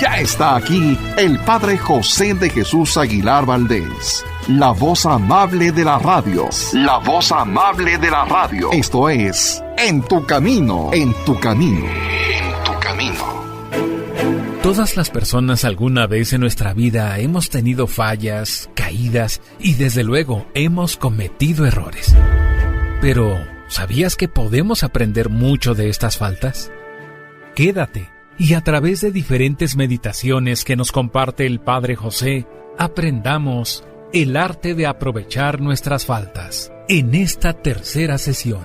Ya está aquí el Padre José de Jesús Aguilar Valdés, la voz amable de la radio. La voz amable de la radio. Esto es En tu Camino, en tu Camino, en tu Camino. Todas las personas alguna vez en nuestra vida hemos tenido fallas, caídas y desde luego hemos cometido errores. Pero, ¿sabías que podemos aprender mucho de estas faltas? Quédate y a través de diferentes meditaciones que nos comparte el Padre José, aprendamos el arte de aprovechar nuestras faltas en esta tercera sesión.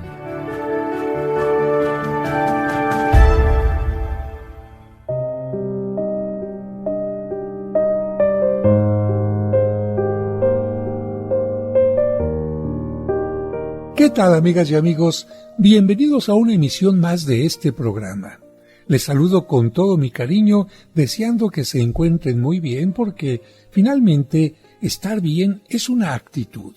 ¿Qué tal, amigas y amigos? Bienvenidos a una emisión más de este programa. Les saludo con todo mi cariño, deseando que se encuentren muy bien, porque finalmente estar bien es una actitud.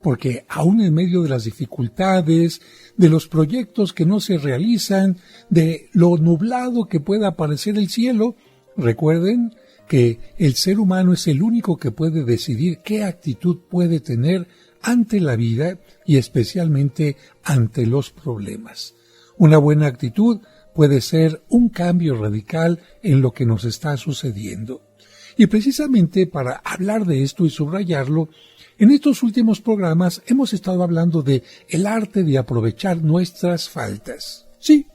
Porque aún en medio de las dificultades, de los proyectos que no se realizan, de lo nublado que pueda parecer el cielo, recuerden que el ser humano es el único que puede decidir qué actitud puede tener ante la vida y especialmente ante los problemas. Una buena actitud puede ser un cambio radical en lo que nos está sucediendo. Y precisamente para hablar de esto y subrayarlo, en estos últimos programas hemos estado hablando de el arte de aprovechar nuestras faltas. Sí,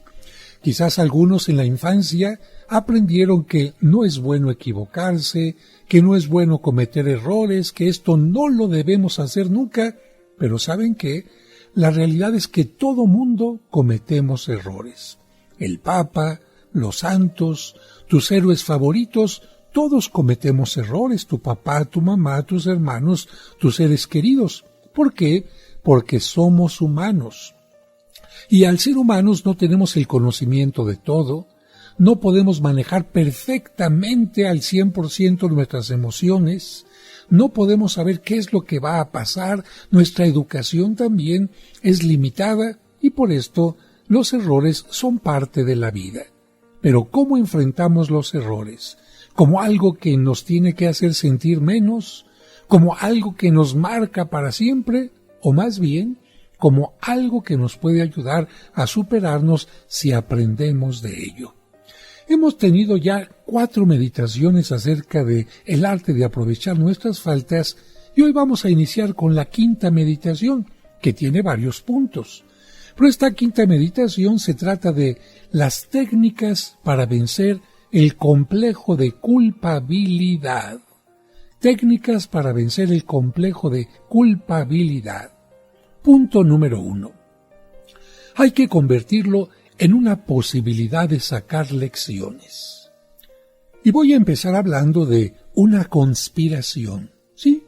quizás algunos en la infancia aprendieron que no es bueno equivocarse, que no es bueno cometer errores, que esto no lo debemos hacer nunca, pero ¿saben qué? La realidad es que todo mundo cometemos errores. El Papa, los santos, tus héroes favoritos, todos cometemos errores, tu papá, tu mamá, tus hermanos, tus seres queridos. ¿Por qué? Porque somos humanos. Y al ser humanos no tenemos el conocimiento de todo, no podemos manejar perfectamente al 100% nuestras emociones, no podemos saber qué es lo que va a pasar, nuestra educación también es limitada y por esto los errores son parte de la vida. Pero ¿cómo enfrentamos los errores? ¿Como algo que nos tiene que hacer sentir menos? ¿Como algo que nos marca para siempre? ¿O más bien, como algo que nos puede ayudar a superarnos si aprendemos de ello? Hemos tenido ya 4 meditaciones acerca de el arte de aprovechar nuestras faltas y hoy vamos a iniciar con la 5ª meditación, que tiene varios puntos. Pero esta 5ª meditación se trata de las técnicas para vencer el complejo de culpabilidad. Técnicas para vencer el complejo de culpabilidad. Punto número 1. Hay que convertirlo en una posibilidad de sacar lecciones. Y voy a empezar hablando de una conspiración. ¿Sí?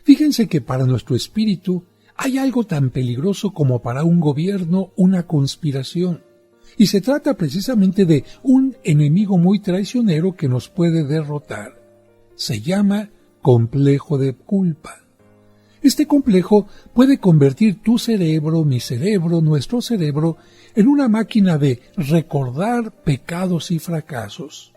Fíjense que para nuestro espíritu hay algo tan peligroso como para un gobierno una conspiración. Y se trata precisamente de un enemigo muy traicionero que nos puede derrotar. Se llama complejo de culpa. Este complejo puede convertir tu cerebro, mi cerebro, nuestro cerebro, en una máquina de recordar pecados y fracasos.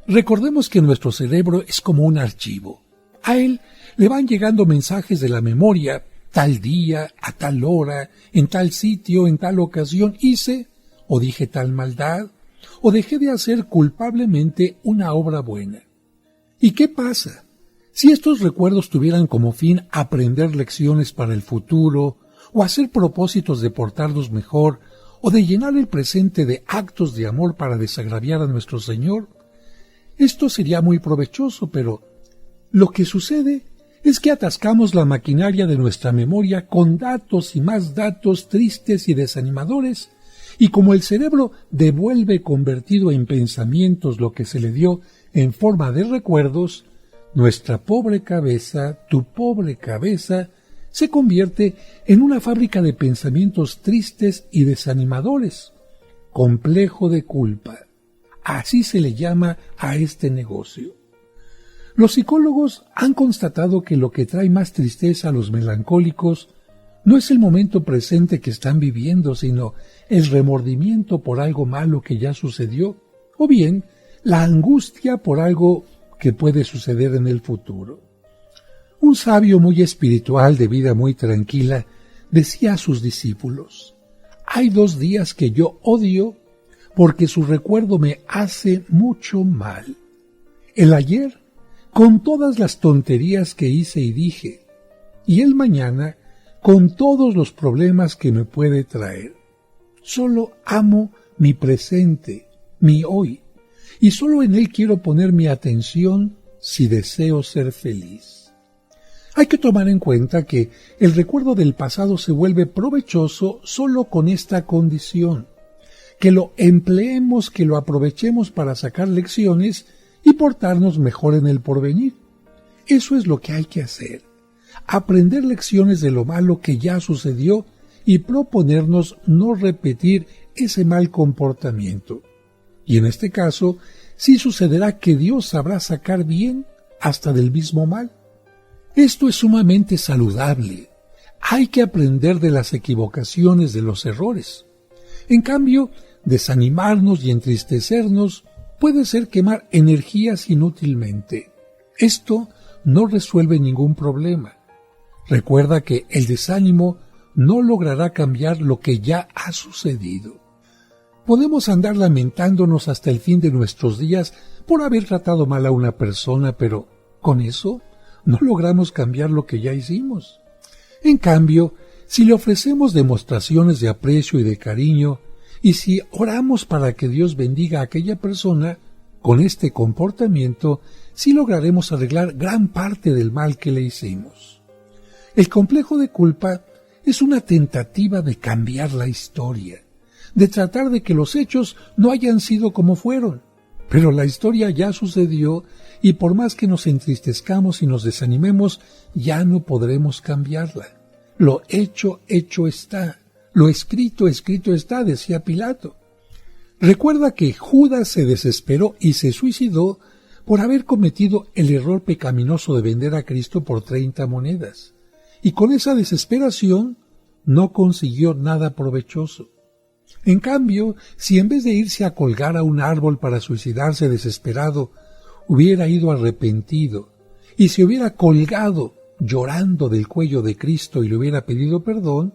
Recordemos que nuestro cerebro es como un archivo. A él le van llegando mensajes de la memoria, tal día, a tal hora, en tal sitio, en tal ocasión hice o dije tal maldad, o dejé de hacer culpablemente una obra buena. ¿Y qué pasa? Si estos recuerdos tuvieran como fin aprender lecciones para el futuro, o hacer propósitos de portarnos mejor, o de llenar el presente de actos de amor para desagraviar a nuestro Señor, esto sería muy provechoso, pero lo que sucede es que atascamos la maquinaria de nuestra memoria con datos y más datos tristes y desanimadores, y como el cerebro devuelve convertido en pensamientos lo que se le dio en forma de recuerdos, nuestra pobre cabeza, tu pobre cabeza, se convierte en una fábrica de pensamientos tristes y desanimadores. Complejo de culpa. Así se le llama a este negocio. Los psicólogos han constatado que lo que trae más tristeza a los melancólicos no es el momento presente que están viviendo, sino el remordimiento por algo malo que ya sucedió, o bien la angustia por algo que puede suceder en el futuro. Un sabio muy espiritual de vida muy tranquila decía a sus discípulos: hay 2 días que yo odio porque su recuerdo me hace mucho mal. El ayer, con todas las tonterías que hice y dije, y el mañana, con todos los problemas que me puede traer. Solo amo mi presente, mi hoy, y solo en él quiero poner mi atención si deseo ser feliz. Hay que tomar en cuenta que el recuerdo del pasado se vuelve provechoso solo con esta condición: que lo empleemos, que lo aprovechemos para sacar lecciones y portarnos mejor en el porvenir. Eso es lo que hay que hacer: aprender lecciones de lo malo que ya sucedió y proponernos no repetir ese mal comportamiento. Y en este caso, sí sucederá que Dios sabrá sacar bien hasta del mismo mal. Esto es sumamente saludable. Hay que aprender de las equivocaciones, de los errores. En cambio, desanimarnos y entristecernos puede ser quemar energías inútilmente. Esto no resuelve ningún problema. Recuerda que el desánimo no logrará cambiar lo que ya ha sucedido. Podemos andar lamentándonos hasta el fin de nuestros días por haber tratado mal a una persona, pero con eso no logramos cambiar lo que ya hicimos. En cambio, si le ofrecemos demostraciones de aprecio y de cariño, y si oramos para que Dios bendiga a aquella persona, con este comportamiento sí lograremos arreglar gran parte del mal que le hicimos. El complejo de culpa es una tentativa de cambiar la historia, de tratar de que los hechos no hayan sido como fueron. Pero la historia ya sucedió y por más que nos entristezcamos y nos desanimemos, ya no podremos cambiarla. Lo hecho, hecho está. Lo escrito, escrito está, decía Pilato. Recuerda que Judas se desesperó y se suicidó por haber cometido el error pecaminoso de vender a Cristo por 30 monedas. Y con esa desesperación no consiguió nada provechoso. En cambio, si en vez de irse a colgar a un árbol para suicidarse desesperado, hubiera ido arrepentido y se hubiera colgado llorando del cuello de Cristo y le hubiera pedido perdón,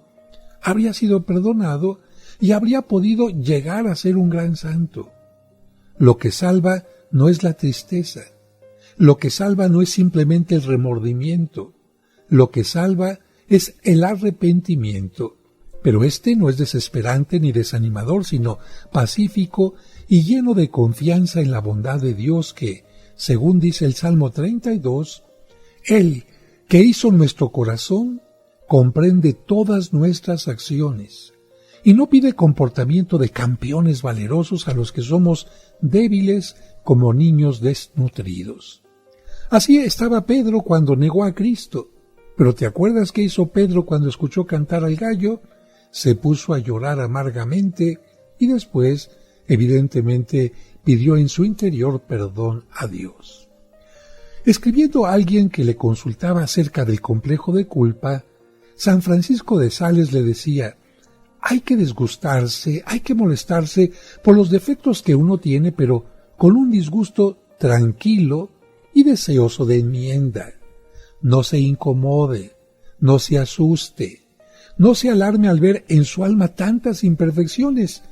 habría sido perdonado y habría podido llegar a ser un gran santo. Lo que salva no es la tristeza, lo que salva no es simplemente el remordimiento, lo que salva es el arrepentimiento. Pero este no es desesperante ni desanimador, sino pacífico y lleno de confianza en la bondad de Dios que, según dice el Salmo 32, Él, que hizo nuestro corazón, comprende todas nuestras acciones y no pide comportamiento de campeones valerosos a los que somos débiles como niños desnutridos. Así estaba Pedro cuando negó a Cristo. Pero ¿te acuerdas qué hizo Pedro cuando escuchó cantar al gallo? Se puso a llorar amargamente y después, evidentemente, pidió en su interior perdón a Dios. Escribiendo a alguien que le consultaba acerca del complejo de culpa, San Francisco de Sales le decía: hay que disgustarse, hay que molestarse por los defectos que uno tiene, pero con un disgusto tranquilo y deseoso de enmienda. No se incomode, no se asuste, no se alarme al ver en su alma tantas imperfecciones.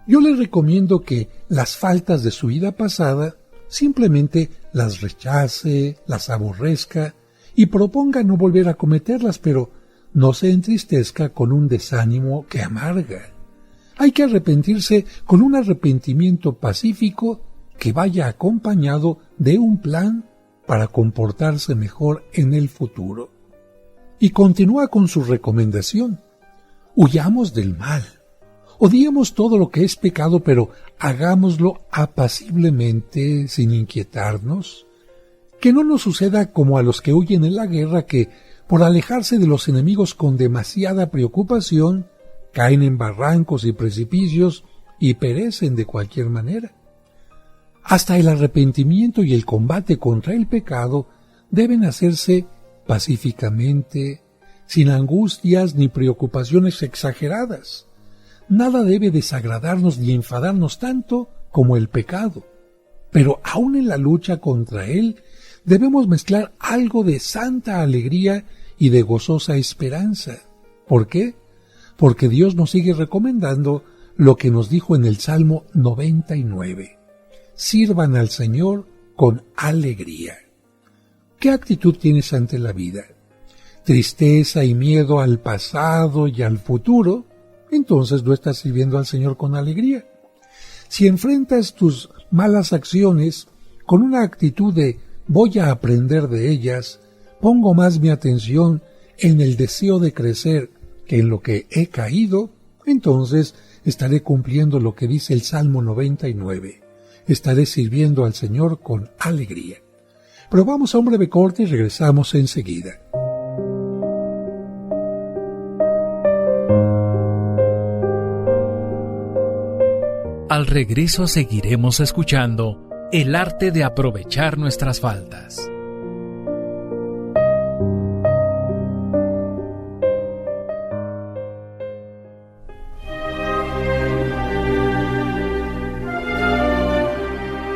Yo le recomiendo que las faltas de su vida pasada simplemente las rechace, las aborrezca y proponga no volver a cometerlas, pero no se entristezca con un desánimo que amarga. Hay que arrepentirse con un arrepentimiento pacífico que vaya acompañado de un plan para comportarse mejor en el futuro. Y continúa con su recomendación: huyamos del mal, odiemos todo lo que es pecado, pero hagámoslo apaciblemente, sin inquietarnos. Que no nos suceda como a los que huyen en la guerra, que por alejarse de los enemigos con demasiada preocupación, caen en barrancos y precipicios y perecen de cualquier manera. Hasta el arrepentimiento y el combate contra el pecado deben hacerse pacíficamente, sin angustias ni preocupaciones exageradas. Nada debe desagradarnos ni enfadarnos tanto como el pecado. Pero aún en la lucha contra él, debemos mezclar algo de santa alegría y de gozosa esperanza. ¿Por qué? Porque Dios nos sigue recomendando lo que nos dijo en el Salmo 99. Sirvan al Señor con alegría. ¿Qué actitud tienes ante la vida? ¿Tristeza y miedo al pasado y al futuro? Entonces no estás sirviendo al Señor con alegría. Si enfrentas tus malas acciones con una actitud de voy a aprender de ellas, pongo más mi atención en el deseo de crecer que en lo que he caído, entonces estaré cumpliendo lo que dice el Salmo 99. Estaré sirviendo al Señor con alegría. Pero vamos a un breve corte y regresamos enseguida. Al regreso seguiremos escuchando el arte de aprovechar nuestras faltas.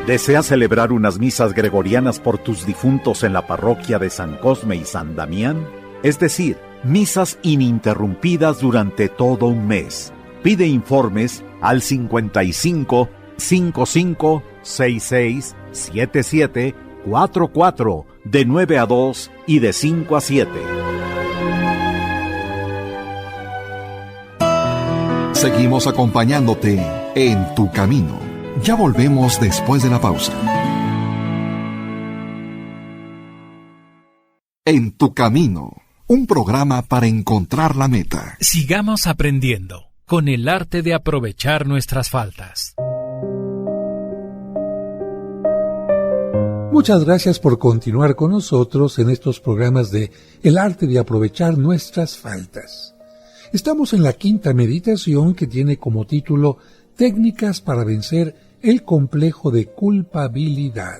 ¿Deseas celebrar unas misas gregorianas por tus difuntos en la parroquia de San Cosme y San Damián? Es decir, misas ininterrumpidas durante todo un mes. Pide informes al 55 55 66 77 44 de 9 a 2 y de 5 a 7. Seguimos acompañándote en tu camino. Ya volvemos después de la pausa. En tu camino, un programa para encontrar la meta. Sigamos aprendiendo con el arte de aprovechar nuestras faltas. Muchas gracias por continuar con nosotros en estos programas de El arte de aprovechar nuestras faltas. Estamos en la quinta meditación que tiene como título Técnicas para vencer el complejo de culpabilidad.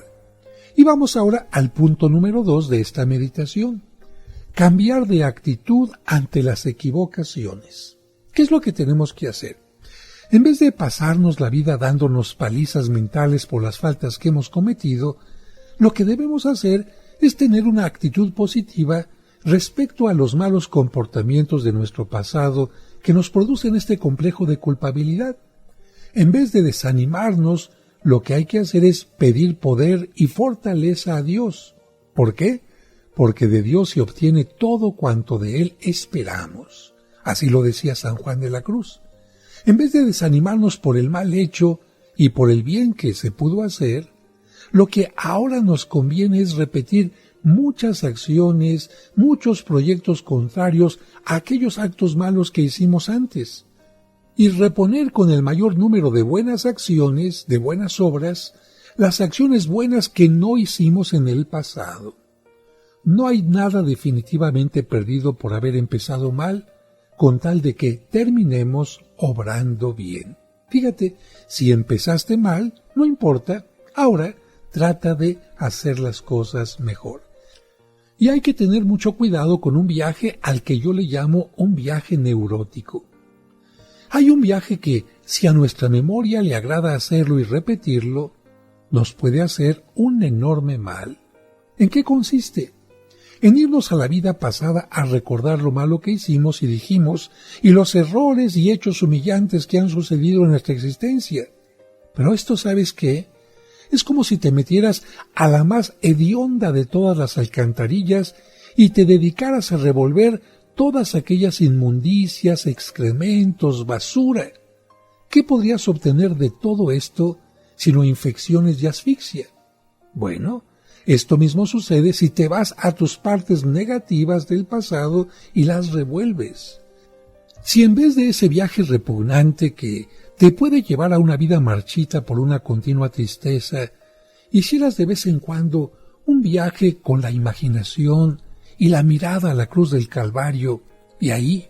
Y vamos ahora al punto número 2 de esta meditación. Cambiar de actitud ante las equivocaciones. ¿Qué es lo que tenemos que hacer? En vez de pasarnos la vida dándonos palizas mentales por las faltas que hemos cometido, lo que debemos hacer es tener una actitud positiva respecto a los malos comportamientos de nuestro pasado que nos producen este complejo de culpabilidad. En vez de desanimarnos, lo que hay que hacer es pedir poder y fortaleza a Dios. ¿Por qué? Porque de Dios se obtiene todo cuanto de Él esperamos. Así lo decía San Juan de la Cruz. En vez de desanimarnos por el mal hecho y por el bien que se pudo hacer, lo que ahora nos conviene es repetir muchas acciones, muchos proyectos contrarios a aquellos actos malos que hicimos antes, y reponer con el mayor número de buenas acciones, de buenas obras, las acciones buenas que no hicimos en el pasado. No hay nada definitivamente perdido por haber empezado mal, con tal de que terminemos obrando bien. Fíjate, si empezaste mal, no importa, ahora trata de hacer las cosas mejor. Y hay que tener mucho cuidado con un viaje al que yo le llamo un viaje neurótico. Hay un viaje que, si a nuestra memoria le agrada hacerlo y repetirlo, nos puede hacer un enorme mal. ¿En qué consiste? En irnos a la vida pasada a recordar lo malo que hicimos y dijimos y los errores y hechos humillantes que han sucedido en nuestra existencia. Pero esto, ¿sabes qué? Es como si te metieras a la más hedionda de todas las alcantarillas y te dedicaras a revolver todas aquellas inmundicias, excrementos, basura. ¿Qué podrías obtener de todo esto sino infecciones y asfixia? Bueno, esto mismo sucede si te vas a tus partes negativas del pasado y las revuelves. Si en vez de ese viaje repugnante que te puede llevar a una vida marchita por una continua tristeza, hicieras de vez en cuando un viaje con la imaginación y la mirada a la cruz del Calvario, y ahí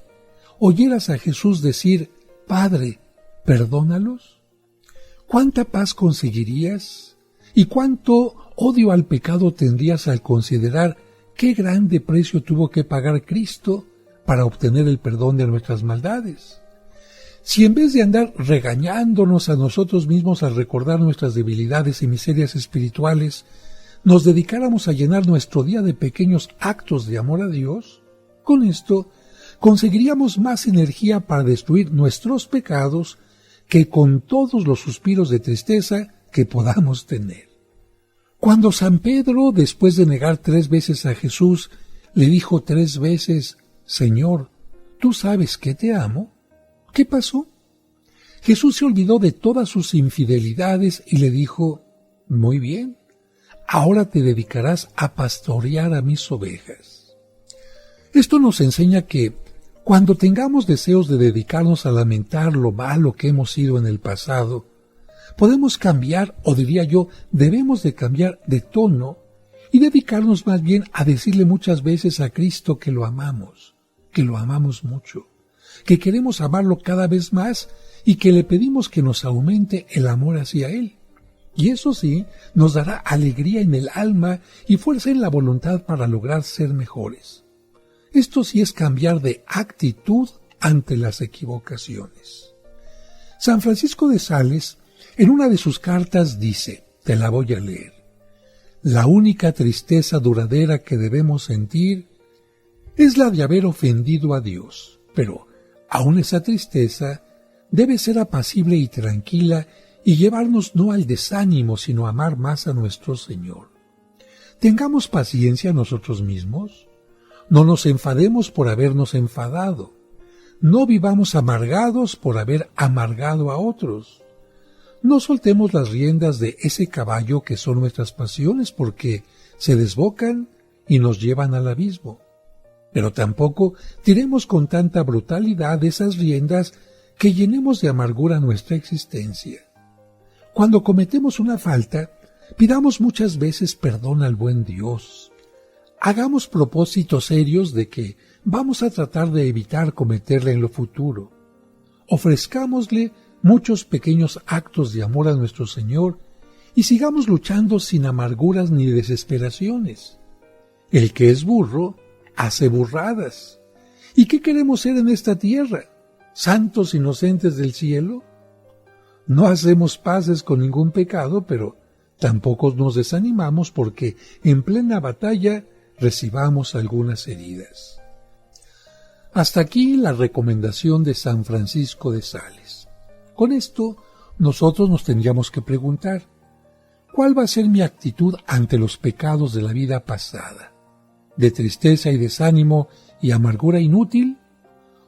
oyeras a Jesús decir, Padre, perdónalos, ¿cuánta paz conseguirías? ¿Y cuánto odio al pecado tendrías al considerar qué grande precio tuvo que pagar Cristo para obtener el perdón de nuestras maldades? Si en vez de andar regañándonos a nosotros mismos al recordar nuestras debilidades y miserias espirituales, nos dedicáramos a llenar nuestro día de pequeños actos de amor a Dios, con esto conseguiríamos más energía para destruir nuestros pecados que con todos los suspiros de tristeza que podamos tener. Cuando San Pedro, después de negar 3 veces a Jesús, le dijo 3 veces, Señor, ¿tú sabes que te amo? ¿Qué pasó? Jesús se olvidó de todas sus infidelidades y le dijo, muy bien, ahora te dedicarás a pastorear a mis ovejas. Esto nos enseña que cuando tengamos deseos de dedicarnos a lamentar lo malo que hemos sido en el pasado, podemos cambiar, o diría yo, debemos de cambiar de tono y dedicarnos más bien a decirle muchas veces a Cristo que lo amamos mucho, que queremos amarlo cada vez más y que le pedimos que nos aumente el amor hacia Él. Y eso sí, nos dará alegría en el alma y fuerza en la voluntad para lograr ser mejores. Esto sí es cambiar de actitud ante las equivocaciones. San Francisco de Sales, en una de sus cartas dice, te la voy a leer, la única tristeza duradera que debemos sentir es la de haber ofendido a Dios, pero aún esa tristeza debe ser apacible y tranquila y llevarnos no al desánimo, sino a amar más a nuestro Señor. Tengamos paciencia nosotros mismos, no nos enfademos por habernos enfadado, no vivamos amargados por haber amargado a otros. No soltemos las riendas de ese caballo que son nuestras pasiones porque se desbocan y nos llevan al abismo. Pero tampoco tiremos con tanta brutalidad esas riendas que llenemos de amargura nuestra existencia. Cuando cometemos una falta, pidamos muchas veces perdón al buen Dios. Hagamos propósitos serios de que vamos a tratar de evitar cometerla en lo futuro. Ofrezcámosle muchos pequeños actos de amor a nuestro Señor y sigamos luchando sin amarguras ni desesperaciones. El que es burro hace burradas. ¿Y qué queremos ser en esta tierra? ¿Santos inocentes del cielo? No hacemos paces con ningún pecado, pero tampoco nos desanimamos porque en plena batalla recibamos algunas heridas. Hasta aquí la recomendación de San Francisco de Sales. Con esto, nosotros nos tendríamos que preguntar, ¿cuál va a ser mi actitud ante los pecados de la vida pasada? ¿De tristeza y desánimo y amargura inútil?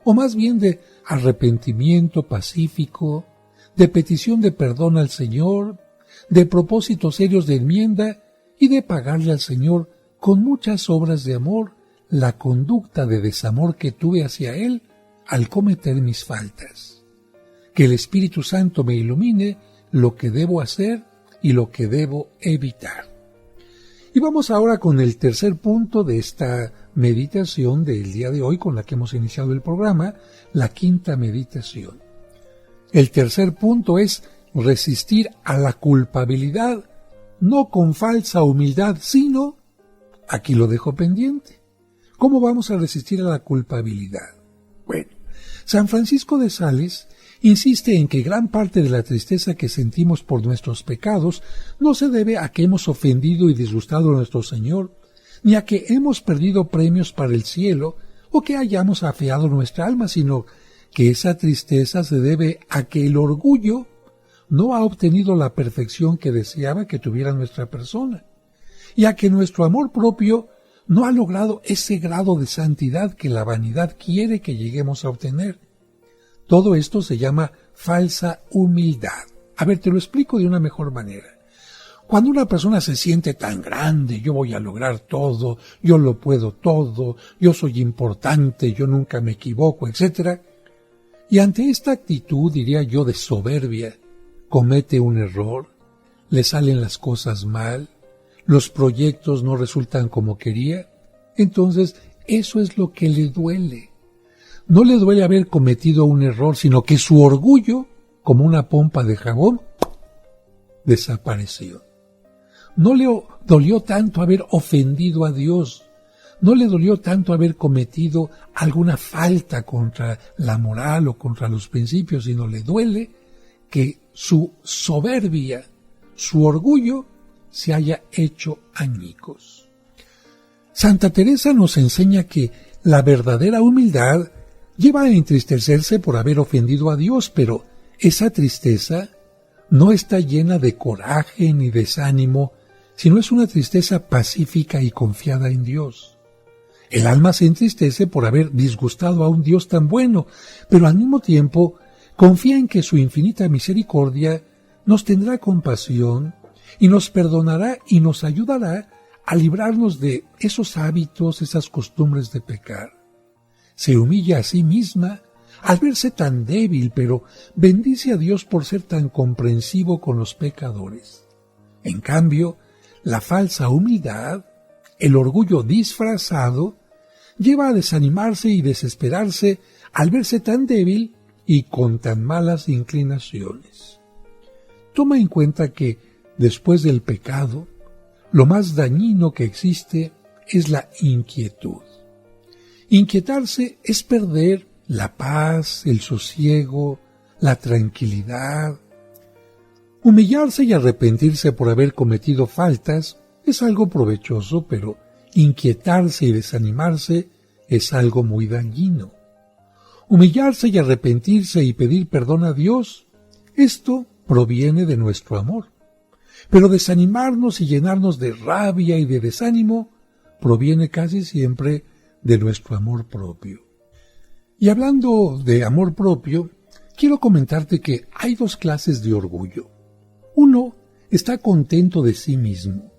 ¿O más bien de arrepentimiento pacífico, de petición de perdón al Señor, de propósitos serios de enmienda y de pagarle al Señor con muchas obras de amor la conducta de desamor que tuve hacia Él al cometer mis faltas? Que el Espíritu Santo me ilumine lo que debo hacer y lo que debo evitar. Y vamos ahora con el tercer punto de esta meditación del día de hoy con la que hemos iniciado el programa, la quinta meditación. El tercer punto es resistir a la culpabilidad, no con falsa humildad, sino, aquí lo dejo pendiente, ¿cómo vamos a resistir a la culpabilidad? Bueno, San Francisco de Sales insiste en que gran parte de la tristeza que sentimos por nuestros pecados no se debe a que hemos ofendido y disgustado a nuestro Señor, ni a que hemos perdido premios para el cielo o que hayamos afeado nuestra alma, sino que esa tristeza se debe a que el orgullo no ha obtenido la perfección que deseaba que tuviera nuestra persona, y a que nuestro amor propio no ha logrado ese grado de santidad que la vanidad quiere que lleguemos a obtener. Todo esto se llama falsa humildad. A ver, te lo explico de una mejor manera. Cuando una persona se siente tan grande, yo voy a lograr todo, yo lo puedo todo, yo soy importante, yo nunca me equivoco, etc. Y ante esta actitud, diría yo, de soberbia, comete un error, le salen las cosas mal, los proyectos no resultan como quería, entonces eso es lo que le duele. No le duele haber cometido un error, sino que su orgullo, como una pompa de jabón, desapareció. No le dolió tanto haber ofendido a Dios, no le dolió tanto haber cometido alguna falta contra la moral o contra los principios, sino le duele que su soberbia, su orgullo, se haya hecho añicos. Santa Teresa nos enseña que la verdadera humildad lleva a entristecerse por haber ofendido a Dios, pero esa tristeza no está llena de coraje ni desánimo, sino es una tristeza pacífica y confiada en Dios. El alma se entristece por haber disgustado a un Dios tan bueno, pero al mismo tiempo confía en que su infinita misericordia nos tendrá compasión y nos perdonará y nos ayudará a librarnos de esos hábitos, esas costumbres de pecar. Se humilla a sí misma al verse tan débil, pero bendice a Dios por ser tan comprensivo con los pecadores. En cambio, la falsa humildad, el orgullo disfrazado, lleva a desanimarse y desesperarse al verse tan débil y con tan malas inclinaciones. Toma en cuenta que, después del pecado, lo más dañino que existe es la inquietud. Inquietarse es perder la paz, el sosiego, la tranquilidad. Humillarse y arrepentirse por haber cometido faltas es algo provechoso, pero inquietarse y desanimarse es algo muy dañino. Humillarse y arrepentirse y pedir perdón a Dios, esto proviene de nuestro amor. Pero desanimarnos y llenarnos de rabia y de desánimo proviene casi siempre de nuestro amor propio. Y hablando de amor propio, quiero comentarte que hay dos clases de orgullo. Uno está contento de sí mismo.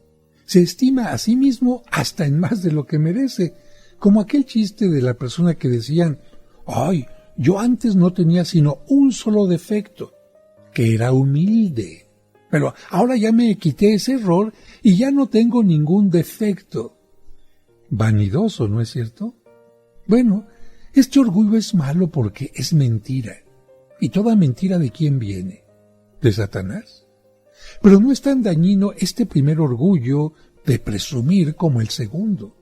Se estima a sí mismo hasta en más de lo que merece, como aquel chiste de la persona que decían: «Ay, yo antes no tenía sino un solo defecto, que era humilde. Pero ahora ya me quité ese error y ya no tengo ningún defecto». Vanidoso, ¿no es cierto? Bueno, este orgullo es malo porque es mentira. ¿Y toda mentira de quién viene? ¿De Satanás? Pero no es tan dañino este primer orgullo de presumir como el segundo.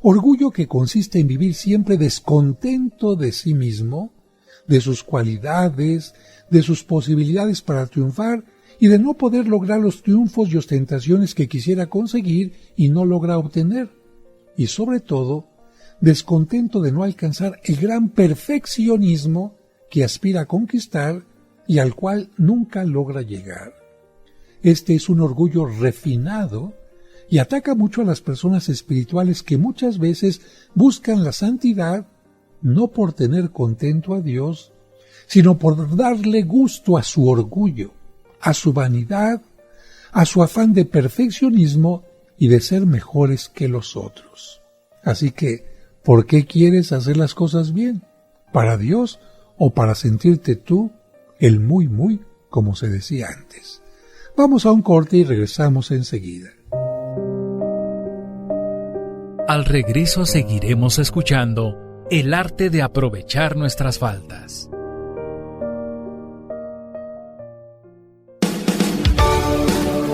Orgullo que consiste en vivir siempre descontento de sí mismo, de sus cualidades, de sus posibilidades para triunfar y de no poder lograr los triunfos y ostentaciones que quisiera conseguir y no logra obtener. Y sobre todo, descontento de no alcanzar el gran perfeccionismo que aspira a conquistar y al cual nunca logra llegar. Este es un orgullo refinado y ataca mucho a las personas espirituales que muchas veces buscan la santidad no por tener contento a Dios, sino por darle gusto a su orgullo, a su vanidad, a su afán de perfeccionismo y de ser mejores que los otros. Así que, ¿por qué quieres hacer las cosas bien? ¿Para Dios o para sentirte tú el muy, como se decía antes? Vamos a un corte y regresamos enseguida. Al regreso seguiremos escuchando el arte de aprovechar nuestras faltas.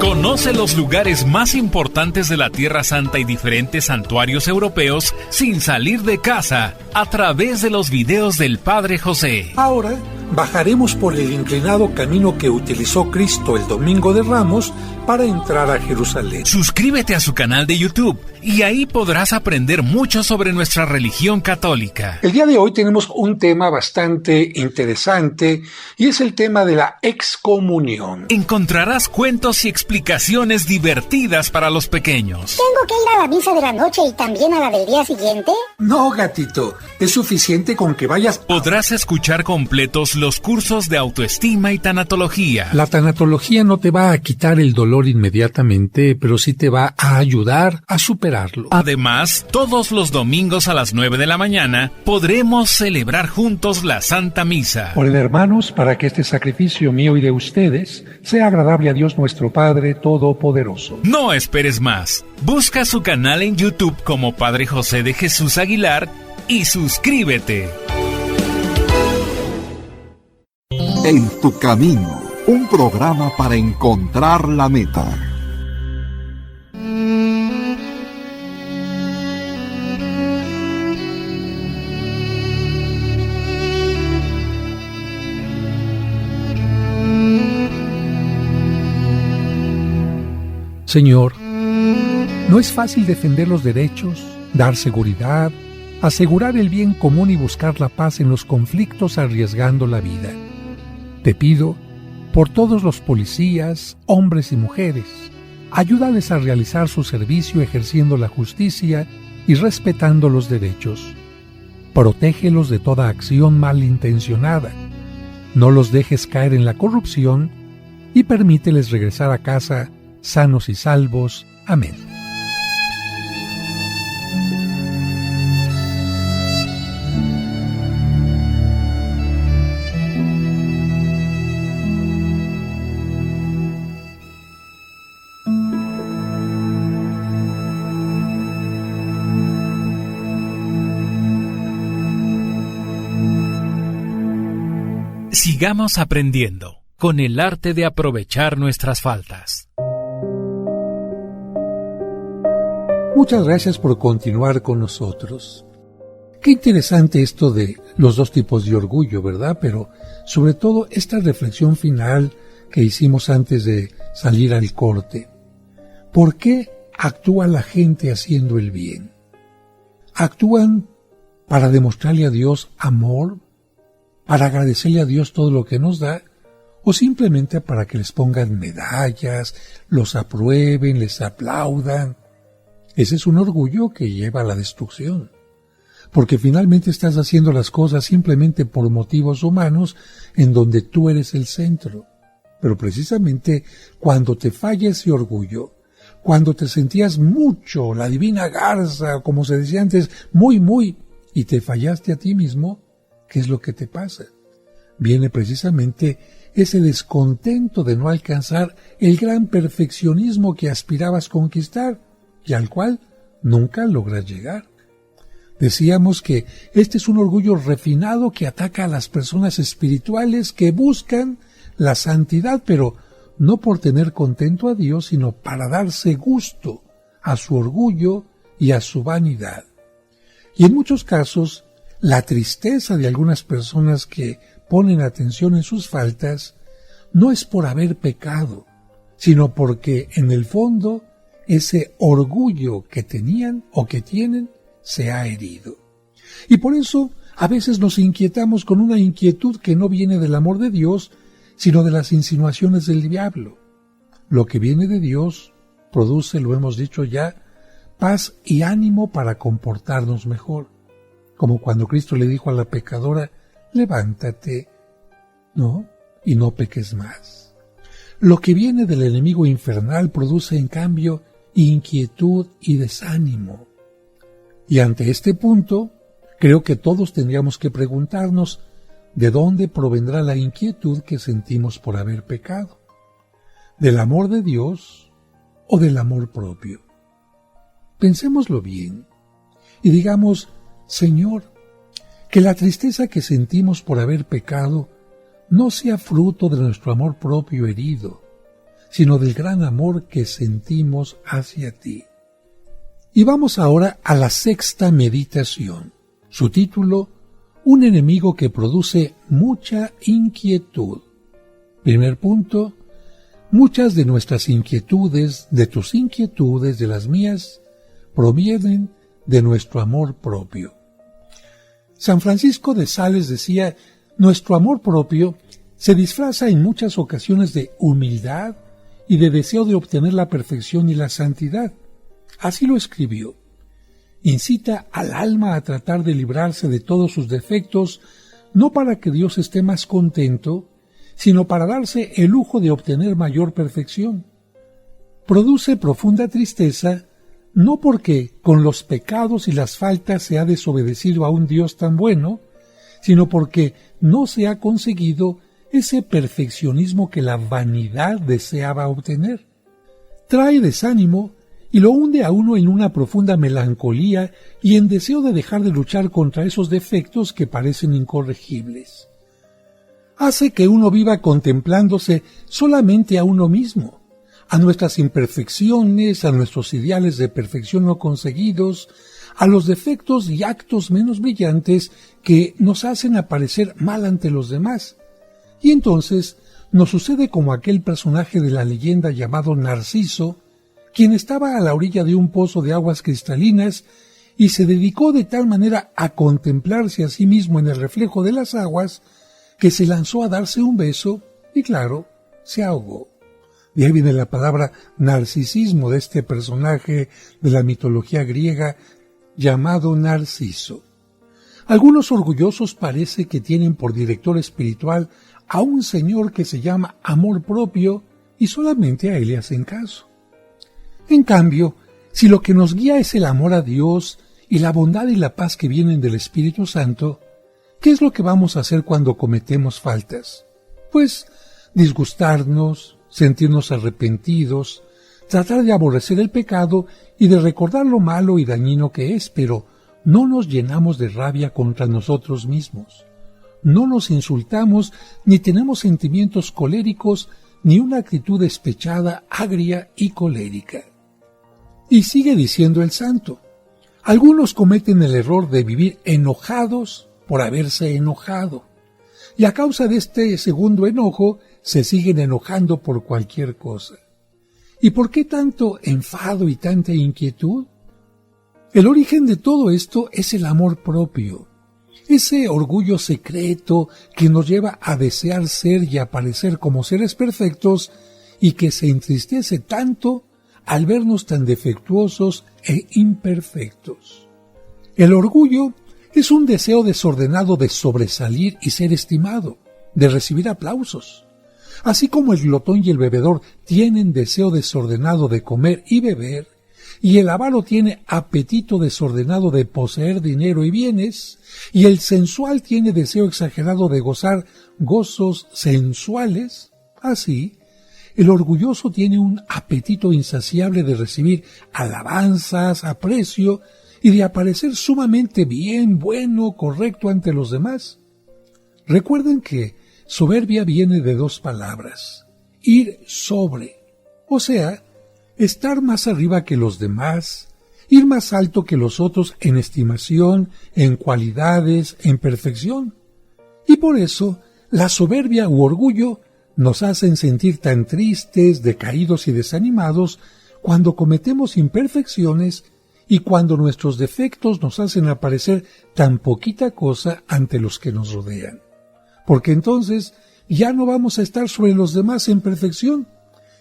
Conoce los lugares más importantes de la Tierra Santa y diferentes santuarios europeos sin salir de casa a través de los videos del Padre José. Ahora bajaremos por el inclinado camino que utilizó Cristo el Domingo de Ramos para entrar a Jerusalén. Suscríbete a su canal de YouTube y ahí podrás aprender mucho sobre nuestra religión católica. El día de hoy tenemos un tema bastante interesante y es el tema de la excomunión. Encontrarás cuentos y explicaciones divertidas para los pequeños. ¿Tengo que ir a la misa de la noche y también a la del día siguiente? No, gatito, es suficiente con que vayas. Podrás escuchar completos los cursos de autoestima y tanatología. La tanatología no te va a quitar el dolor inmediatamente, pero sí te va a ayudar a superarlo. Además, todos los domingos a las 9 de la mañana podremos celebrar juntos la Santa Misa. Oren, hermanos, para que este sacrificio mío y de ustedes sea agradable a Dios nuestro Padre Todopoderoso. No esperes más. Busca su canal en YouTube como Padre José de Jesús Aguilar y suscríbete. En tu camino, un programa para encontrar la meta. Señor, no es fácil defender los derechos, dar seguridad, asegurar el bien común y buscar la paz en los conflictos arriesgando la vida. Te pido, por todos los policías, hombres y mujeres, ayúdales a realizar su servicio ejerciendo la justicia y respetando los derechos. Protégelos de toda acción malintencionada. No los dejes caer en la corrupción y permíteles regresar a casa sanos y salvos. Amén. Sigamos aprendiendo con el arte de aprovechar nuestras faltas. Muchas gracias por continuar con nosotros. Qué interesante esto de los dos tipos de orgullo, ¿verdad? Pero sobre todo esta reflexión final que hicimos antes de salir al corte. ¿Por qué actúa la gente haciendo el bien? ¿Actúan para demostrarle a Dios amor? ¿Para agradecerle a Dios todo lo que nos da? ¿O simplemente para que les pongan medallas, los aprueben, les aplaudan? Ese es un orgullo que lleva a la destrucción, porque finalmente estás haciendo las cosas simplemente por motivos humanos en donde tú eres el centro. Pero precisamente cuando te falla ese orgullo, cuando te sentías mucho, la divina garza, como se decía antes, muy, y te fallaste a ti mismo, ¿qué es lo que te pasa? Viene precisamente ese descontento de no alcanzar el gran perfeccionismo que aspirabas conquistar y al cual nunca logras llegar. Decíamos que este es un orgullo refinado que ataca a las personas espirituales que buscan la santidad, pero no por tener contento a Dios, sino para darse gusto a su orgullo y a su vanidad. Y en muchos casos, la tristeza de algunas personas que ponen atención en sus faltas no es por haber pecado, sino porque en el fondo ese orgullo que tenían o que tienen se ha herido. Y por eso a veces nos inquietamos con una inquietud que no viene del amor de Dios, sino de las insinuaciones del diablo. Lo que viene de Dios produce, lo hemos dicho ya, paz y ánimo para comportarnos mejor. Como cuando Cristo le dijo a la pecadora, levántate, ¿no? Y no peques más. Lo que viene del enemigo infernal produce, en cambio, inquietud y desánimo. Y ante este punto, creo que todos tendríamos que preguntarnos de dónde provendrá la inquietud que sentimos por haber pecado. ¿Del amor de Dios o del amor propio? Pensémoslo bien y digamos, Señor, que la tristeza que sentimos por haber pecado no sea fruto de nuestro amor propio herido, sino del gran amor que sentimos hacia ti. Y vamos ahora a la sexta meditación. Su título, Un enemigo que produce mucha inquietud. Primer punto, muchas de nuestras inquietudes, de tus inquietudes, de las mías, provienen de nuestro amor propio. San Francisco de Sales decía, nuestro amor propio se disfraza en muchas ocasiones de humildad y de deseo de obtener la perfección y la santidad. Así lo escribió. Incita al alma a tratar de librarse de todos sus defectos, no para que Dios esté más contento, sino para darse el lujo de obtener mayor perfección. Produce profunda tristeza, no porque con los pecados y las faltas se ha desobedecido a un Dios tan bueno, sino porque no se ha conseguido ese perfeccionismo que la vanidad deseaba obtener. Trae desánimo y lo hunde a uno en una profunda melancolía y en deseo de dejar de luchar contra esos defectos que parecen incorregibles. Hace que uno viva contemplándose solamente a uno mismo, a nuestras imperfecciones, a nuestros ideales de perfección no conseguidos, a los defectos y actos menos brillantes que nos hacen aparecer mal ante los demás. Y entonces nos sucede como aquel personaje de la leyenda llamado Narciso, quien estaba a la orilla de un pozo de aguas cristalinas y se dedicó de tal manera a contemplarse a sí mismo en el reflejo de las aguas que se lanzó a darse un beso y, claro, se ahogó. De ahí viene la palabra narcisismo de este personaje de la mitología griega llamado Narciso. Algunos orgullosos parece que tienen por director espiritual a un señor que se llama amor propio y solamente a él le hacen caso. En cambio, si lo que nos guía es el amor a Dios y la bondad y la paz que vienen del Espíritu Santo, ¿qué es lo que vamos a hacer cuando cometemos faltas? Pues disgustarnos, sentirnos arrepentidos, tratar de aborrecer el pecado y de recordar lo malo y dañino que es, pero no nos llenamos de rabia contra nosotros mismos. No nos insultamos, ni tenemos sentimientos coléricos, ni una actitud despechada, agria y colérica. Y sigue diciendo el santo, algunos cometen el error de vivir enojados por haberse enojado, y a causa de este segundo enojo se siguen enojando por cualquier cosa. ¿Y por qué tanto enfado y tanta inquietud? El origen de todo esto es el amor propio, ese orgullo secreto que nos lleva a desear ser y aparecer como seres perfectos y que se entristece tanto al vernos tan defectuosos e imperfectos. El orgullo es un deseo desordenado de sobresalir y ser estimado, de recibir aplausos. Así como el glotón y el bebedor tienen deseo desordenado de comer y beber, y el avaro tiene apetito desordenado de poseer dinero y bienes, y el sensual tiene deseo exagerado de gozar gozos sensuales, así, el orgulloso tiene un apetito insaciable de recibir alabanzas, aprecio y de aparecer sumamente bien, bueno, correcto ante los demás. Recuerden que soberbia viene de dos palabras, ir sobre, o sea, estar más arriba que los demás, ir más alto que los otros en estimación, en cualidades, en perfección. Y por eso, la soberbia u orgullo nos hacen sentir tan tristes, decaídos y desanimados cuando cometemos imperfecciones y cuando nuestros defectos nos hacen aparecer tan poquita cosa ante los que nos rodean. Porque entonces ya no vamos a estar sobre los demás en perfección,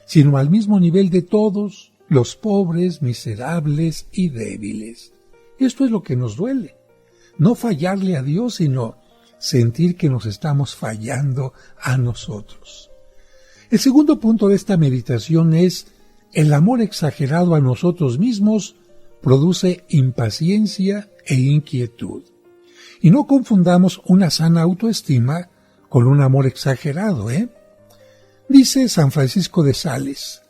sino al mismo nivel de todos, los pobres, miserables y débiles. Esto es lo que nos duele. No fallarle a Dios, sino sentir que nos estamos fallando a nosotros. El segundo punto de esta meditación es: el amor exagerado a nosotros mismos produce impaciencia e inquietud. Y no confundamos una sana autoestima con un amor exagerado, Dice San Francisco de Sales: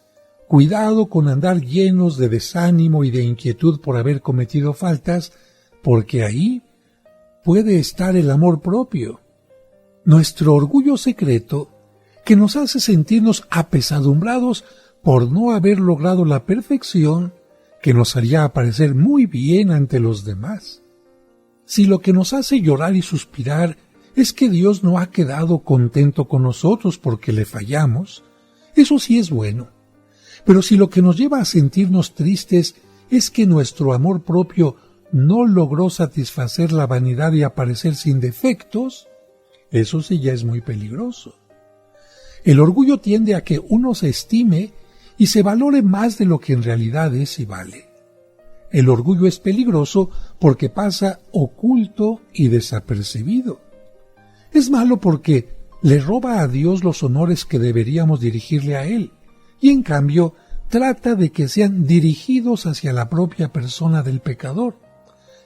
cuidado con andar llenos de desánimo y de inquietud por haber cometido faltas, porque ahí puede estar el amor propio, nuestro orgullo secreto que nos hace sentirnos apesadumbrados por no haber logrado la perfección que nos haría aparecer muy bien ante los demás. Si lo que nos hace llorar y suspirar es que Dios no ha quedado contento con nosotros porque le fallamos, eso sí es bueno. Pero si lo que nos lleva a sentirnos tristes es que nuestro amor propio no logró satisfacer la vanidad y aparecer sin defectos, eso sí ya es muy peligroso. El orgullo tiende a que uno se estime y se valore más de lo que en realidad es y vale. El orgullo es peligroso porque pasa oculto y desapercibido. Es malo porque le roba a Dios los honores que deberíamos dirigirle a Él, y en cambio trata de que sean dirigidos hacia la propia persona del pecador.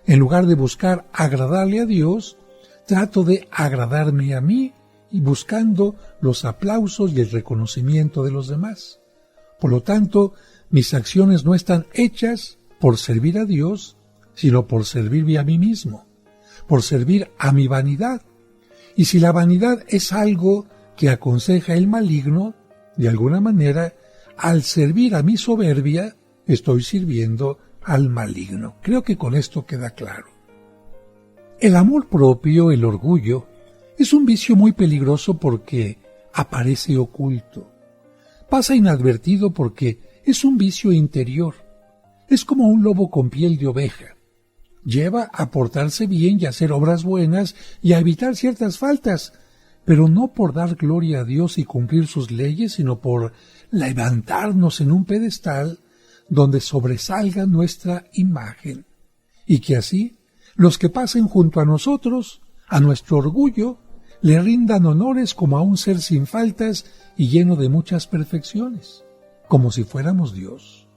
En lugar de buscar agradarle a Dios, trato de agradarme a mí y buscando los aplausos y el reconocimiento de los demás. Por lo tanto, mis acciones no están hechas por servir a Dios, sino por servirme a mí mismo, por servir a mi vanidad. Y si la vanidad es algo que aconseja el maligno, de alguna manera, al servir a mi soberbia, estoy sirviendo al maligno. Creo que con esto queda claro. El amor propio, el orgullo, es un vicio muy peligroso porque aparece oculto. Pasa inadvertido porque es un vicio interior. Es como un lobo con piel de oveja. Lleva a portarse bien y a hacer obras buenas y a evitar ciertas faltas, pero no por dar gloria a Dios y cumplir sus leyes, sino por levantarnos en un pedestal donde sobresalga nuestra imagen, y que así los que pasen junto a nosotros, a nuestro orgullo, le rindan honores como a un ser sin faltas y lleno de muchas perfecciones, como si fuéramos Dios.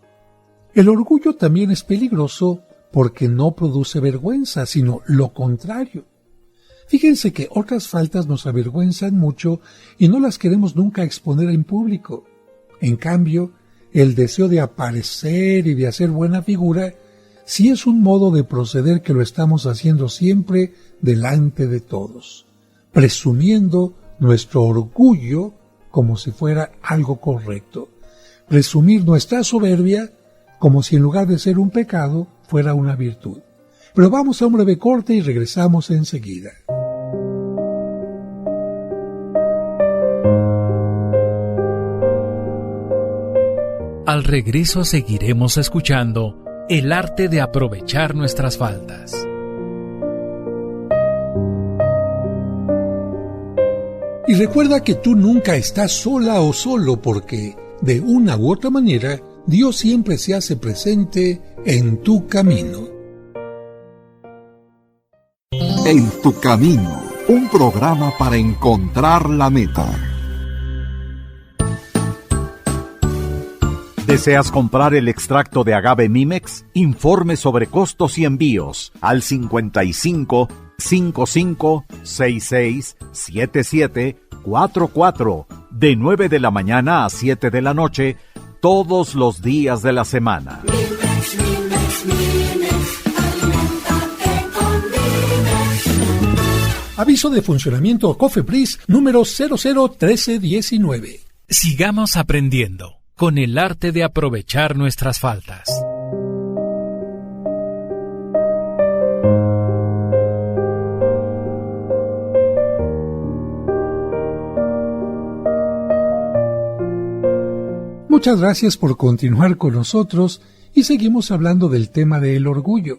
El orgullo también es peligroso porque no produce vergüenza, sino lo contrario. Fíjense que otras faltas nos avergüenzan mucho y no las queremos nunca exponer en público. En cambio, el deseo de aparecer y de hacer buena figura sí es un modo de proceder que lo estamos haciendo siempre delante de todos, presumiendo nuestro orgullo como si fuera algo correcto, presumir nuestra soberbia como si en lugar de ser un pecado fuera una virtud. Pero vamos a un breve corte y regresamos enseguida. Al regreso seguiremos escuchando el arte de aprovechar nuestras faltas. Y recuerda que tú nunca estás sola o solo porque, de una u otra manera, Dios siempre se hace presente en tu camino. En tu camino, un programa para encontrar la meta. ¿Deseas comprar el extracto de agave Mimex? Informe sobre costos y envíos al 55 55 66 77 44 de 9 de la mañana a 7 de la noche todos los días de la semana. Mimex, Mimex, Mimex, aliméntate con Mimex. Aviso de funcionamiento COFEPRIS número 001319. Sigamos aprendiendo con el arte de aprovechar nuestras faltas. Muchas gracias por continuar con nosotros y seguimos hablando del tema del orgullo,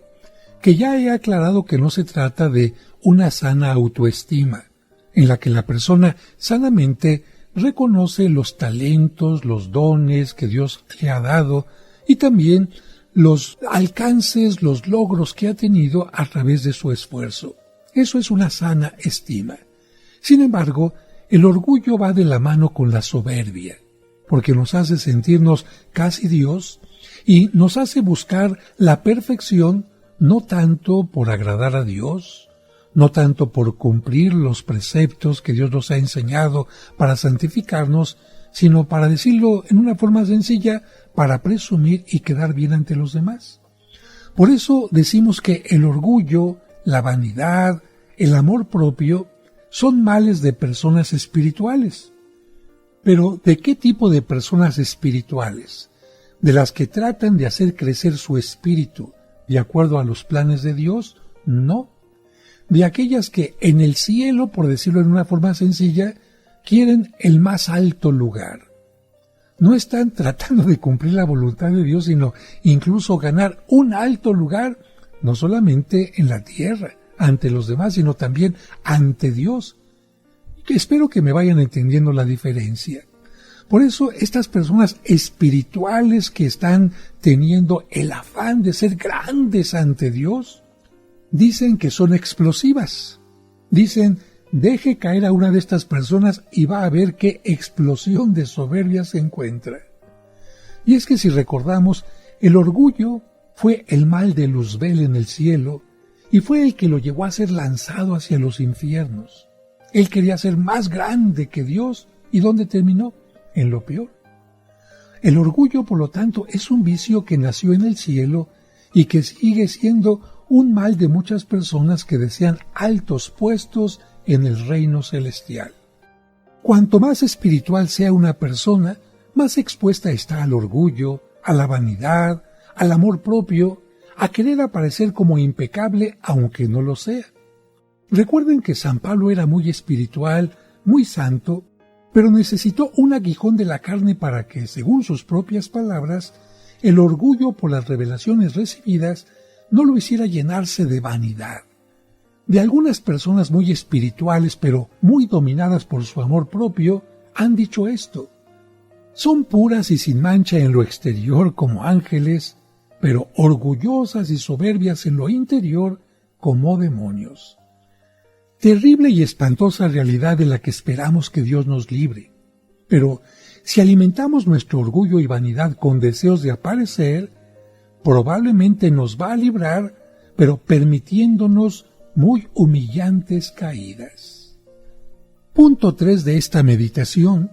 que ya he aclarado que no se trata de una sana autoestima, en la que la persona sanamente reconoce los talentos, los dones que Dios le ha dado y también los alcances, los logros que ha tenido a través de su esfuerzo. Eso es una sana estima. Sin embargo, el orgullo va de la mano con la soberbia, porque nos hace sentirnos casi Dios y nos hace buscar la perfección no tanto por agradar a Dios, no tanto por cumplir los preceptos que Dios nos ha enseñado para santificarnos, sino para decirlo en una forma sencilla, para presumir y quedar bien ante los demás. Por eso decimos que el orgullo, la vanidad, el amor propio son males de personas espirituales. Pero, ¿de qué tipo de personas espirituales? ¿De las que tratan de hacer crecer su espíritu de acuerdo a los planes de Dios? No. De aquellas que en el cielo, por decirlo en una forma sencilla, quieren el más alto lugar. No están tratando de cumplir la voluntad de Dios, sino incluso ganar un alto lugar, no solamente en la tierra, ante los demás, sino también ante Dios. Espero que me vayan entendiendo la diferencia. Por eso estas personas espirituales que están teniendo el afán de ser grandes ante Dios, dicen que son explosivas. Dicen, deje caer a una de estas personas y va a ver qué explosión de soberbia se encuentra. Y es que si recordamos, el orgullo fue el mal de Luzbel en el cielo y fue el que lo llevó a ser lanzado hacia los infiernos. Él quería ser más grande que Dios. ¿Y dónde terminó? En lo peor. El orgullo, por lo tanto, es un vicio que nació en el cielo y que sigue siendo un mal de muchas personas que desean altos puestos en el reino celestial. Cuanto más espiritual sea una persona, más expuesta está al orgullo, a la vanidad, al amor propio, a querer aparecer como impecable aunque no lo sea. Recuerden que San Pablo era muy espiritual, muy santo, pero necesitó un aguijón de la carne para que, según sus propias palabras, el orgullo por las revelaciones recibidas no lo hiciera llenarse de vanidad. De algunas personas muy espirituales, pero muy dominadas por su amor propio, han dicho esto. Son puras y sin mancha en lo exterior como ángeles, pero orgullosas y soberbias en lo interior como demonios. Terrible y espantosa realidad de la que esperamos que Dios nos libre. Pero si alimentamos nuestro orgullo y vanidad con deseos de aparecer, probablemente nos va a librar, pero permitiéndonos muy humillantes caídas. Punto 3 de esta meditación.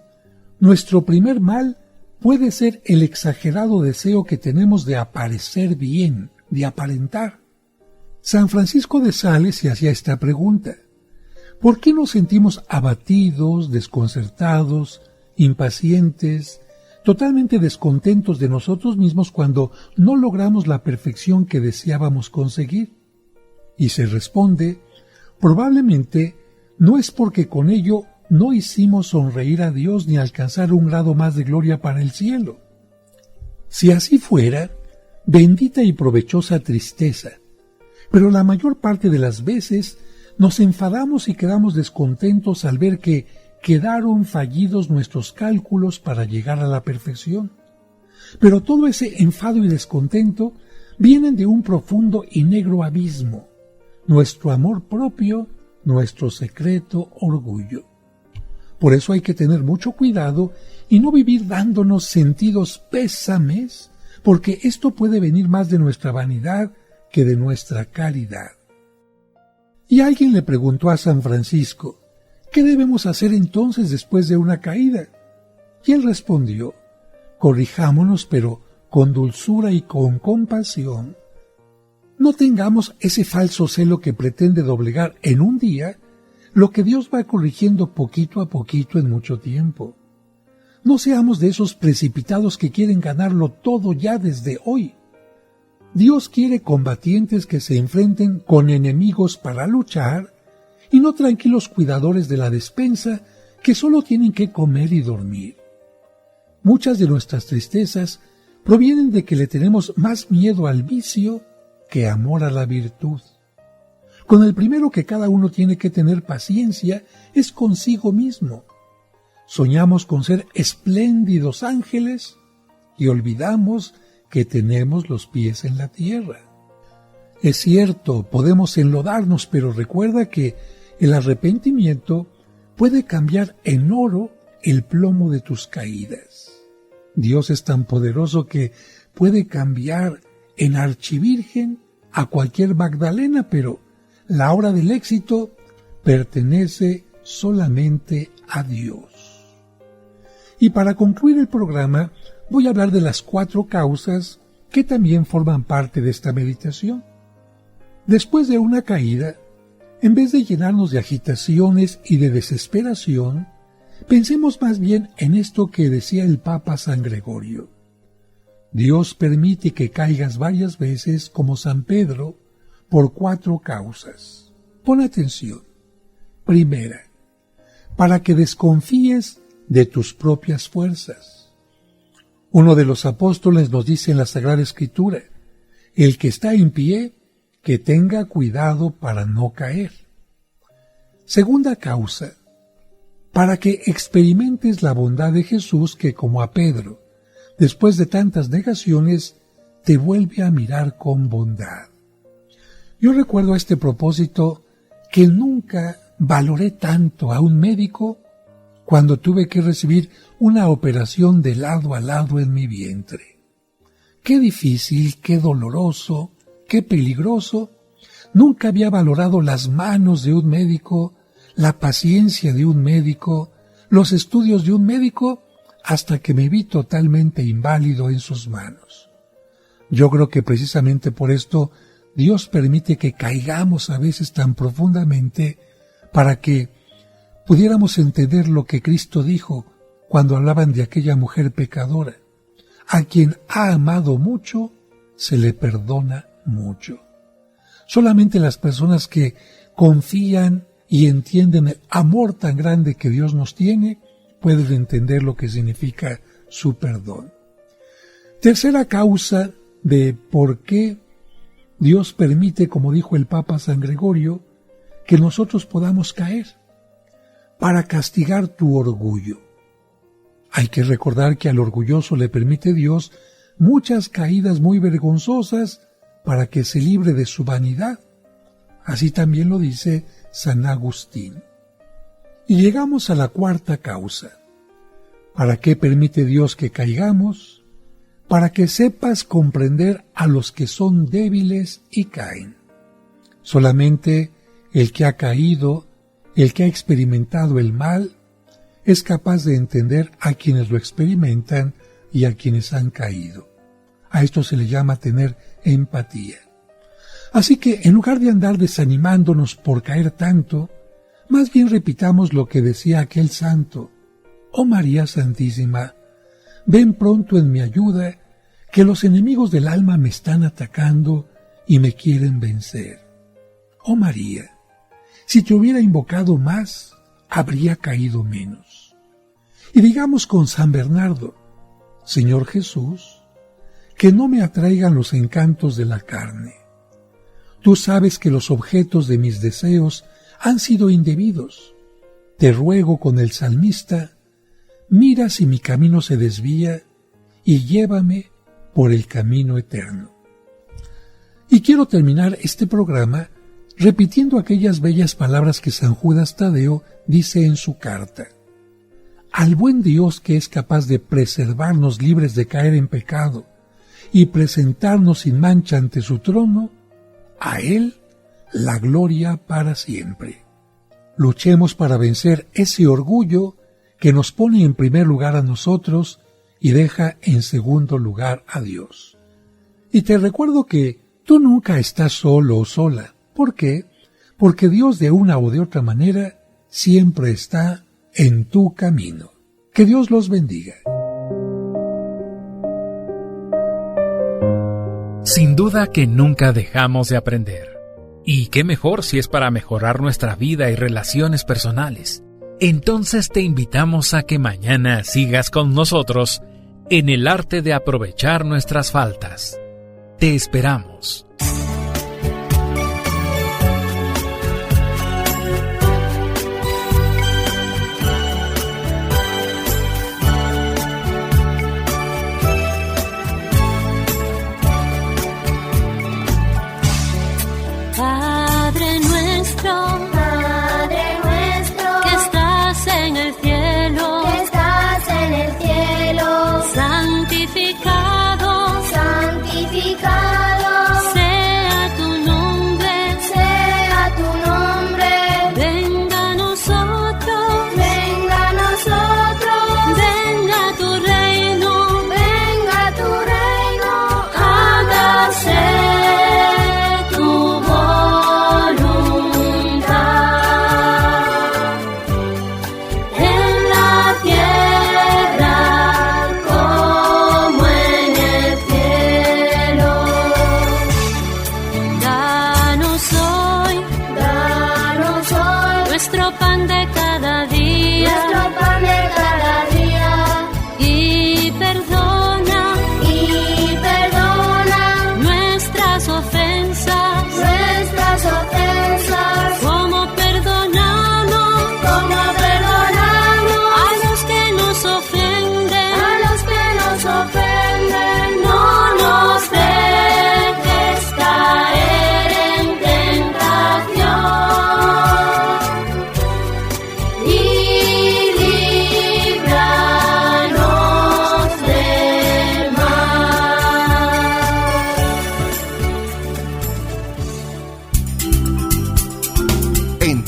Nuestro primer mal puede ser el exagerado deseo que tenemos de aparecer bien, de aparentar. San Francisco de Sales se hacía esta pregunta: ¿por qué nos sentimos abatidos, desconcertados, impacientes, totalmente descontentos de nosotros mismos cuando no logramos la perfección que deseábamos conseguir? Y se responde, probablemente no es porque con ello no hicimos sonreír a Dios ni alcanzar un grado más de gloria para el cielo. Si así fuera, bendita y provechosa tristeza. Pero la mayor parte de las veces nos enfadamos y quedamos descontentos al ver que quedaron fallidos nuestros cálculos para llegar a la perfección. Pero todo ese enfado y descontento vienen de un profundo y negro abismo, nuestro amor propio, nuestro secreto orgullo. Por eso hay que tener mucho cuidado y no vivir dándonos sentidos pésames, porque esto puede venir más de nuestra vanidad que de nuestra caridad. Y alguien le preguntó a San Francisco, ¿qué debemos hacer entonces después de una caída? Y él respondió, corrijámonos, pero con dulzura y con compasión. No tengamos ese falso celo que pretende doblegar en un día lo que Dios va corrigiendo poquito a poquito en mucho tiempo. No seamos de esos precipitados que quieren ganarlo todo ya desde hoy. Dios quiere combatientes que se enfrenten con enemigos para luchar y no tranquilos cuidadores de la despensa que solo tienen que comer y dormir. Muchas de nuestras tristezas provienen de que le tenemos más miedo al vicio que amor a la virtud. Con el primero que cada uno tiene que tener paciencia es consigo mismo. Soñamos con ser espléndidos ángeles y olvidamos que tenemos los pies en la tierra. Es cierto, podemos enlodarnos, pero recuerda que el arrepentimiento puede cambiar en oro el plomo de tus caídas. Dios es tan poderoso que puede cambiar en archivirgen a cualquier Magdalena, pero la hora del éxito pertenece solamente a Dios. Y para concluir el programa, voy a hablar de las 4 causas que también forman parte de esta meditación. Después de una caída, en vez de llenarnos de agitaciones y de desesperación, pensemos más bien en esto que decía el Papa San Gregorio. Dios permite que caigas varias veces como San Pedro por 4 causas. Pon atención. Primera, para que desconfíes de tus propias fuerzas. Uno de los apóstoles nos dice en la Sagrada Escritura, el que está en pie, que tenga cuidado para no caer. Segunda causa, para que experimentes la bondad de Jesús que, como a Pedro, después de tantas negaciones, te vuelve a mirar con bondad. Yo recuerdo a este propósito que nunca valoré tanto a un médico cuando tuve que recibir una operación de lado a lado en mi vientre. Qué difícil, qué doloroso, qué peligroso. Nunca había valorado las manos de un médico, la paciencia de un médico, los estudios de un médico, hasta que me vi totalmente inválido en sus manos. Yo creo que precisamente por esto Dios permite que caigamos a veces tan profundamente para que pudiéramos entender lo que Cristo dijo cuando hablaban de aquella mujer pecadora. A quien ha amado mucho, se le perdona mucho. Solamente las personas que confían y entienden el amor tan grande que Dios nos tiene, pueden entender lo que significa su perdón. Tercera causa de por qué Dios permite, como dijo el Papa San Gregorio, que nosotros podamos caer, para castigar tu orgullo. Hay que recordar que al orgulloso le permite Dios muchas caídas muy vergonzosas para que se libre de su vanidad. Así también lo dice San Agustín. Y llegamos a la cuarta causa. ¿Para qué permite Dios que caigamos? Para que sepas comprender a los que son débiles y caen. Solamente el que ha caído, el que ha experimentado el mal, es capaz de entender a quienes lo experimentan y a quienes han caído. A esto se le llama tener empatía. Así que, en lugar de andar desanimándonos por caer tanto, más bien repitamos lo que decía aquel santo: «Oh María Santísima, ven pronto en mi ayuda, que los enemigos del alma me están atacando y me quieren vencer. Oh María, si te hubiera invocado más, habría caído menos». Y digamos con San Bernardo: «Señor Jesús, que no me atraigan los encantos de la carne. Tú sabes que los objetos de mis deseos han sido indebidos. Te ruego con el salmista, mira si mi camino se desvía y llévame por el camino eterno». Y quiero terminar este programa repitiendo aquellas bellas palabras que San Judas Tadeo dice en su carta: «Al buen Dios que es capaz de preservarnos libres de caer en pecado y presentarnos sin mancha ante su trono, a Él la gloria para siempre». Luchemos para vencer ese orgullo que nos pone en primer lugar a nosotros y deja en segundo lugar a Dios. Y te recuerdo que tú nunca estás solo o sola. ¿Por qué? Porque Dios, de una o de otra manera, siempre está en tu camino. Que Dios los bendiga. Sin duda que nunca dejamos de aprender. Y qué mejor si es para mejorar nuestra vida y relaciones personales. Entonces te invitamos a que mañana sigas con nosotros en el arte de aprovechar nuestras faltas. Te esperamos.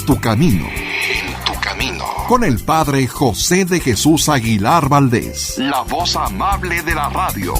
Tu camino. Con el Padre José de Jesús Aguilar Valdés, la voz amable de la radio.